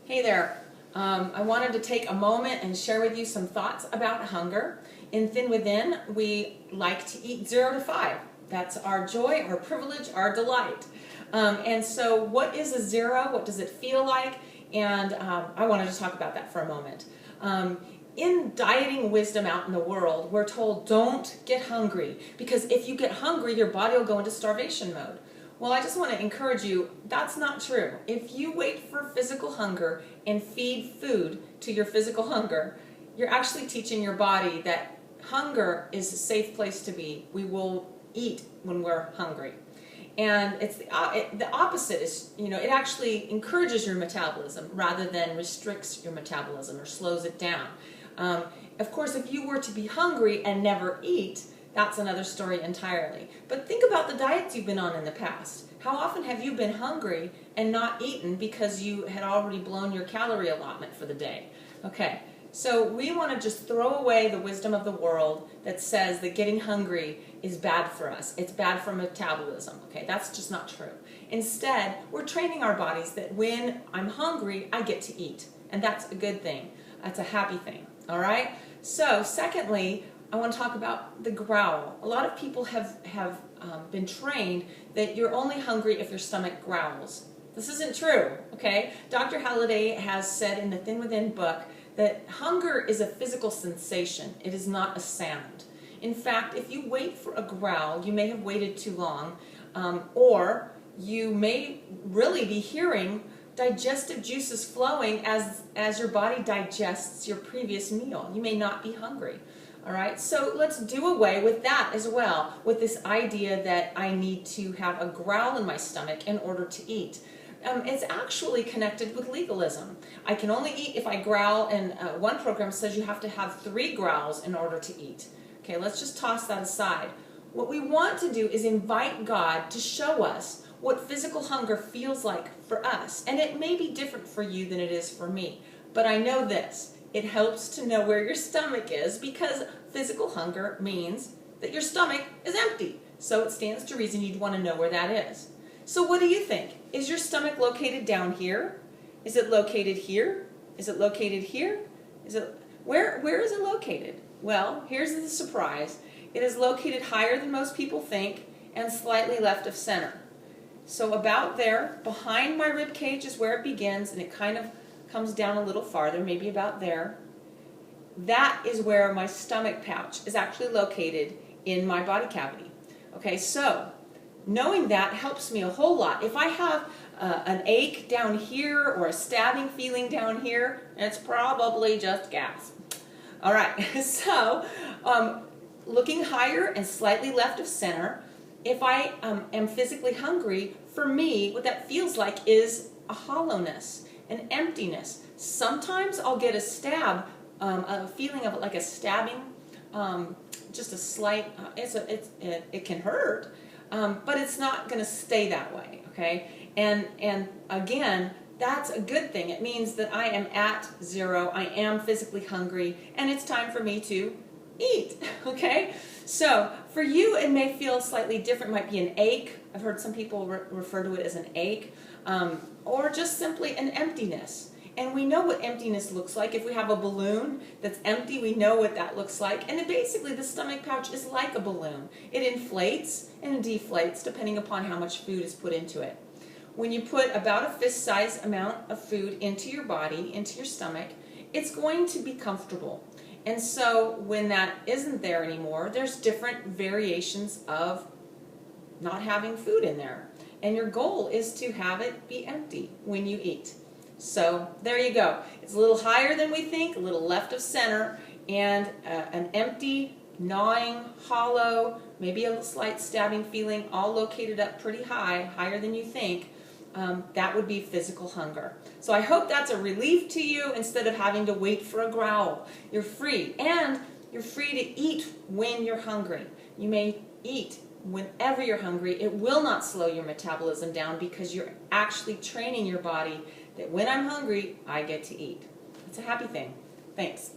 Hey there. I wanted to take a moment and share with you some thoughts about hunger. In Thin Within, we like to eat 0 to 5. That's our joy, our privilege, our delight. And so what is a 0? What does it feel like? And I wanted to talk about that for a moment. In dieting wisdom out in the world, we're told don't get hungry, because if you get hungry, your body will go into starvation mode. Well, I just want to encourage you, that's not true. If you wait for physical hunger and feed food to your physical hunger, you're actually teaching your body that hunger is a safe place to be. We will eat when we're hungry. And it's the opposite is, it actually encourages your metabolism rather than restricts your metabolism or slows it down. Of course, if you were to be hungry and never eat, that's another story entirely. But think about the diets you've been on in the past. How often have you been hungry and not eaten because you had already blown your calorie allotment for the day? Okay, so we want to just throw away the wisdom of the world that says that getting hungry is bad for us. It's bad for metabolism. Okay, that's just not true. Instead, we're training our bodies that when I'm hungry, I get to eat. And that's a good thing. That's a happy thing. All right? So, secondly, I want to talk about the growl. A lot of people have been trained that you're only hungry if your stomach growls. This isn't true, okay? Dr. Halliday has said in the Thin Within book that hunger is a physical sensation. It is not a sound. In fact, if you wait for a growl, you may have waited too long, or you may really be hearing digestive juices flowing as your body digests your previous meal. You may not be hungry. All right, so let's do away with that as well, with this idea that I need to have a growl in my stomach in order to eat. It's actually connected with legalism. I can only eat if I growl, and one program says you have to have 3 growls in order to eat. Okay, let's just toss that aside. What we want to do is invite God to show us what physical hunger feels like for us. And it may be different for you than it is for me, but I know this. It helps to know where your stomach is, because physical hunger means that your stomach is empty. So it stands to reason you'd want to know where that is. So what do you think? Is your stomach located down here? Is it located here? Is it located here? Where is it located? Well, here's the surprise. It is located higher than most people think and slightly left of center. So about there, behind my rib cage is where it begins, and it kind of comes down a little farther, maybe about there. That is where my stomach pouch is actually located in my body cavity. Okay, so knowing that helps me a whole lot. If I have an ache down here or a stabbing feeling down here, it's probably just gas. All right, so looking higher and slightly left of center, if I am physically hungry, for me, what that feels like is a hollowness, an emptiness. Sometimes I'll get a stab, a feeling of like a stabbing, just a slight, it can hurt, but it's not going to stay that way, okay? And again, that's a good thing. It means that I am at 0, I am physically hungry, and it's time for me to eat, okay? So for you, it may feel slightly different. It might be an ache. I've heard some people refer to it as an ache, or just simply an emptiness. And we know what emptiness looks like. If we have a balloon that's empty, we know what that looks like. And basically, the stomach pouch is like a balloon. It inflates and deflates depending upon how much food is put into it. When you put about a fist-sized amount of food into your body, into your stomach, it's going to be comfortable. And so when that isn't there anymore, there's different variations of not having food in there. And your goal is to have it be empty when you eat. So there you go. It's a little higher than we think, a little left of center, and an empty, gnawing, hollow, maybe a slight stabbing feeling, all located up pretty high, higher than you think. That would be physical hunger. So I hope that's a relief to you instead of having to wait for a growl. You're free, and you're free to eat when you're hungry. You may eat whenever you're hungry. It will not slow your metabolism down because you're actually training your body that when I'm hungry, I get to eat. It's a happy thing. Thanks.